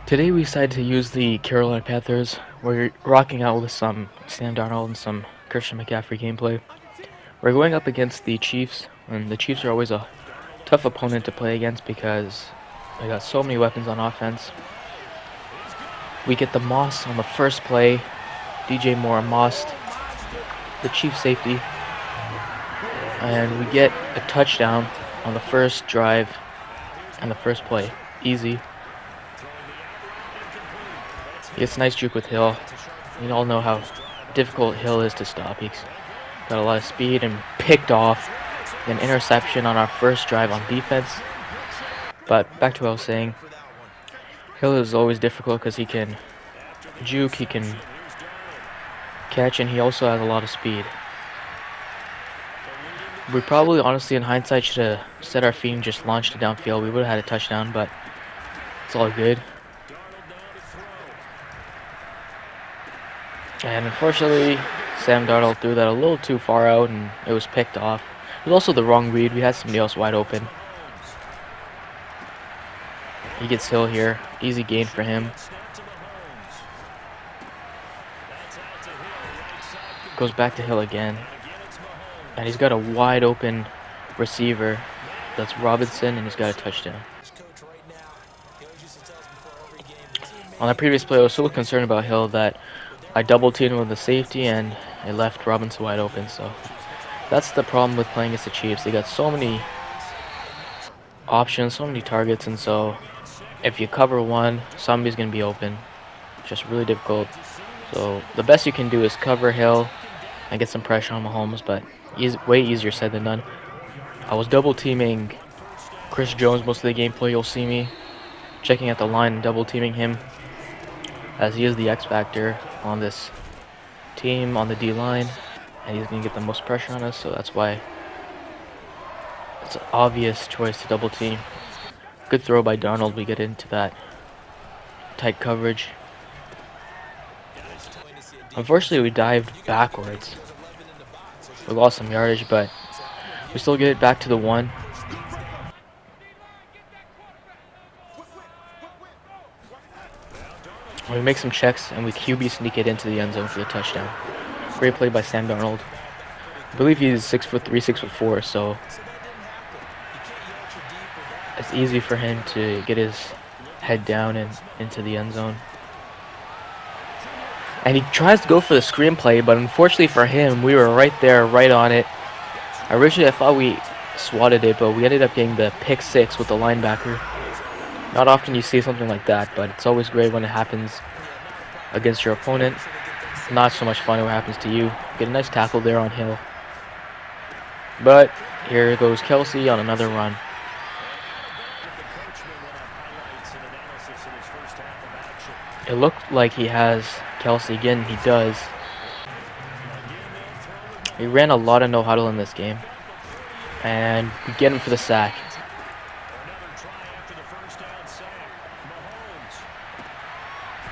Today we decided to use the Carolina Panthers. We're rocking out with some Sam Darnold and some Christian McCaffrey gameplay. We're going up against the Chiefs, and the Chiefs are always a tough opponent to play against because they got so many weapons on offense. We get the Moss on the first play. DJ Moore mossed the Chiefs safety, and we get a touchdown on the first drive and the first play. Easy. He gets a nice juke with Hill. You all know how difficult Hill is to stop. He's got a lot of speed and picked off an interception on our first drive on defense. But back to what I was saying, Hill is always difficult because he can juke, he can catch, and he also has a lot of speed. We probably, honestly, in hindsight, should have set our feet and just launched it downfield. We would have had a touchdown, but it's all good. And unfortunately, Sam Darnold threw that a little too far out, and it was picked off. It was also the wrong read. We had somebody else wide open. He gets Hill here. Easy gain for him. Goes back to Hill again. And he's got a wide open receiver. That's Robinson, and he's got a touchdown. On the previous play, I was so concerned about Hill that I double teamed with the safety and it left Robinson wide open. So that's the problem with playing against the Chiefs. They got so many options, so many targets, and so if you cover one, somebody's going to be open. Just really difficult. So the best you can do is cover Hill and get some pressure on Mahomes, but way easier said than done. I was double teaming Chris Jones most of the gameplay. You'll see me checking at the line and double teaming him, as he is the X factor on this team on the D line, and he's going to get the most pressure on us, so that's why it's an obvious choice to double team. Good throw by Darnold. We get into that tight coverage. Unfortunately, we dived backwards. We lost some yardage, but we still get it back to the one. We make some checks, and we QB sneak it into the end zone for the touchdown. Great play by Sam Darnold. I believe he's 6'3", 6'4", so it's easy for him to get his head down and into the end zone. And he tries to go for the screenplay, but unfortunately for him, we were right there, right on it. Originally, I thought we swatted it, but we ended up getting the pick six with the linebacker. Not often you see something like that, but it's always great when it happens against your opponent. Not so much fun when it happens to you. Get a nice tackle there on Hill. But here goes Kelsey on another run. It looked like he has Kelsey again. He does. We ran a lot of no huddle in this game, and we get him for the sack.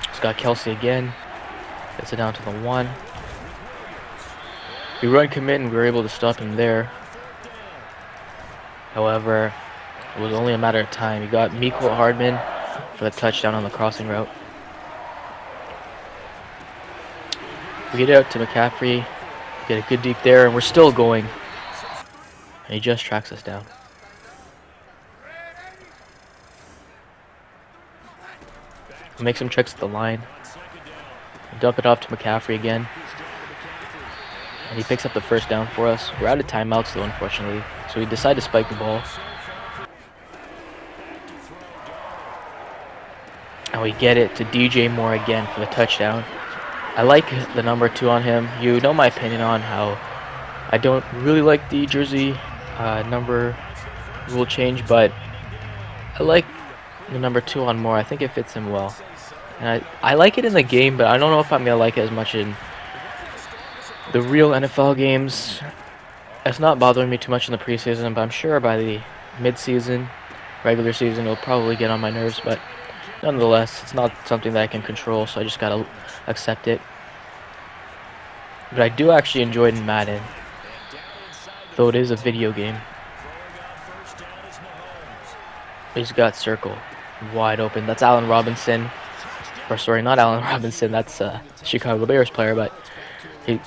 Just got Kelsey again. Gets it down to the one. We run commit, and we were able to stop him there. However, it was only a matter of time. He got Mecole Hardman for the touchdown on the crossing route. We get it out to McCaffrey, get a good deep there, and we're still going. And he just tracks us down. We make some checks at the line. We dump it off to McCaffrey again. And he picks up the first down for us. We're out of timeouts though, unfortunately. So we decide to spike the ball. And we get it to DJ Moore again for the touchdown. I like the number 2 on him. You know my opinion on how I don't really like the jersey number rule change, but I like the number 2 on Moore. I think it fits him well. And I like it in the game, but I don't know if I'm going to like it as much in the real NFL games. It's not bothering me too much in the preseason, but I'm sure by the mid-season, regular season, it'll probably get on my nerves, but nonetheless, it's not something that I can control, so I just gotta accept it. But I do actually enjoy it in Madden, though it is a video game. He's got circle wide open. That's Allen Robinson. or sorry, not Allen Robinson. That's a Chicago Bears player, but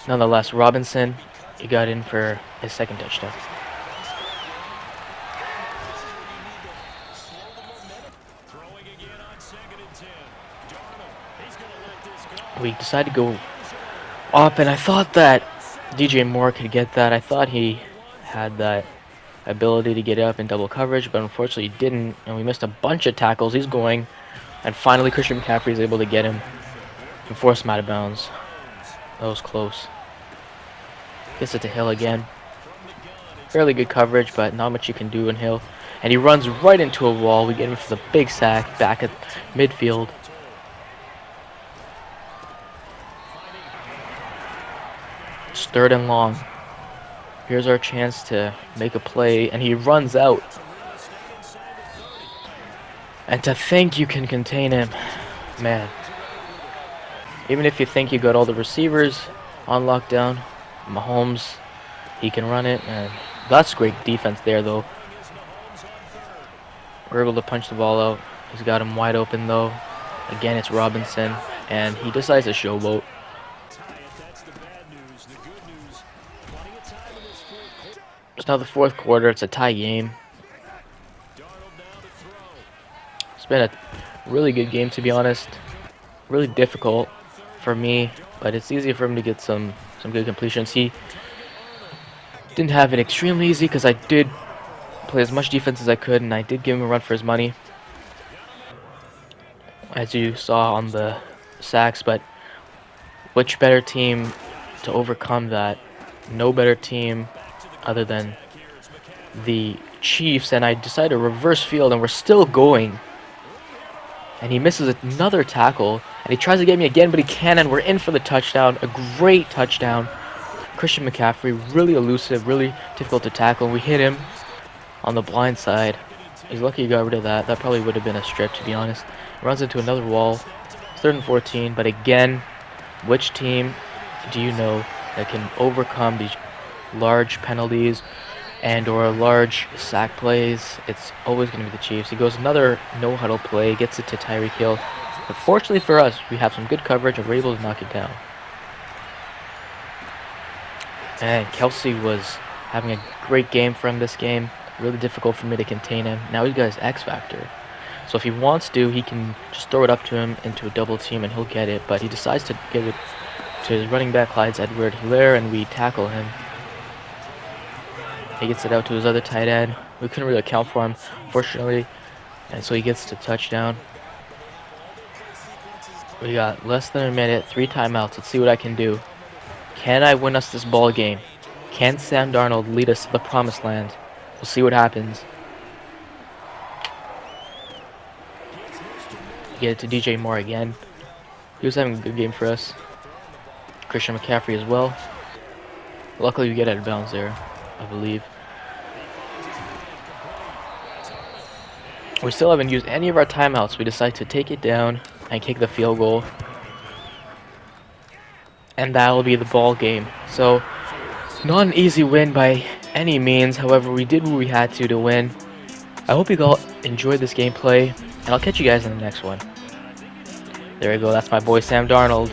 nonetheless, Robinson, he got in for his second touchdown. We decided to go up, and I thought that DJ Moore could get that. I thought he had that ability to get up in double coverage, but unfortunately he didn't, and we missed a bunch of tackles. He's going, and finally Christian McCaffrey is able to get him and force him out of bounds. That was close. Gets it to Hill again. Fairly good coverage, but not much you can do in Hill. And he runs right into a wall. We get him for the big sack back at midfield. It's 3rd and long. Here's our chance to make a play, and he runs out. And to think you can contain him, man. Even if you think you got all the receivers on lockdown, Mahomes, he can run it, and that's great defense there, though. We're able to punch the ball out. He's got him wide open, though. Again, it's Robinson, and he decides to showboat. It's now the 4th quarter. It's a tie game. It's been a really good game, to be honest. Really difficult for me, but it's easy for him to get some good completions. He didn't have it extremely easy because I did play as much defense as I could, and I did give him a run for his money, as you saw on the sacks. But which better team to overcome that? No better team other than the Chiefs. And I decided to reverse field, and we're still going, and he misses another tackle, and he tries to get me again, but he can't, and we're in for the touchdown. A great touchdown. Christian McCaffrey, really elusive, really difficult to tackle. We hit him on the blind side. He's lucky he got rid of that. That probably would have been a strip, to be honest. Runs into another wall. It's 3rd and 14, but again, which team do you know that can overcome these large penalties and or large sack plays? It's always going to be the Chiefs. He goes another no-huddle play, gets it to Tyreek Hill. But fortunately for us, we have some good coverage and we're able to knock it down. And Kelsey was having a great game for him this game. Really difficult for me to contain him. Now he's got his X Factor. So if he wants to, he can just throw it up to him into a double team and he'll get it. But he decides to give it to his running back, Clyde Edwards-Helaire, and we tackle him. He gets it out to his other tight end. We couldn't really account for him, fortunately. And so he gets to touchdown. We got less than a minute, 3 timeouts. Let's see what I can do. Can I win us this ball game? Can Sam Darnold lead us to the promised land? We'll see what happens. Get it to DJ Moore again. He was having a good game for us. Christian McCaffrey as well. Luckily we get out of bounds there, I believe. We still haven't used any of our timeouts. We decide to take it down and kick the field goal. And that'll be the ball game. So, not an easy win by any means. However, we did what we had to win. I hope you all enjoyed this gameplay, and I'll catch you guys in the next one. There we go. That's my boy Sam Darnold.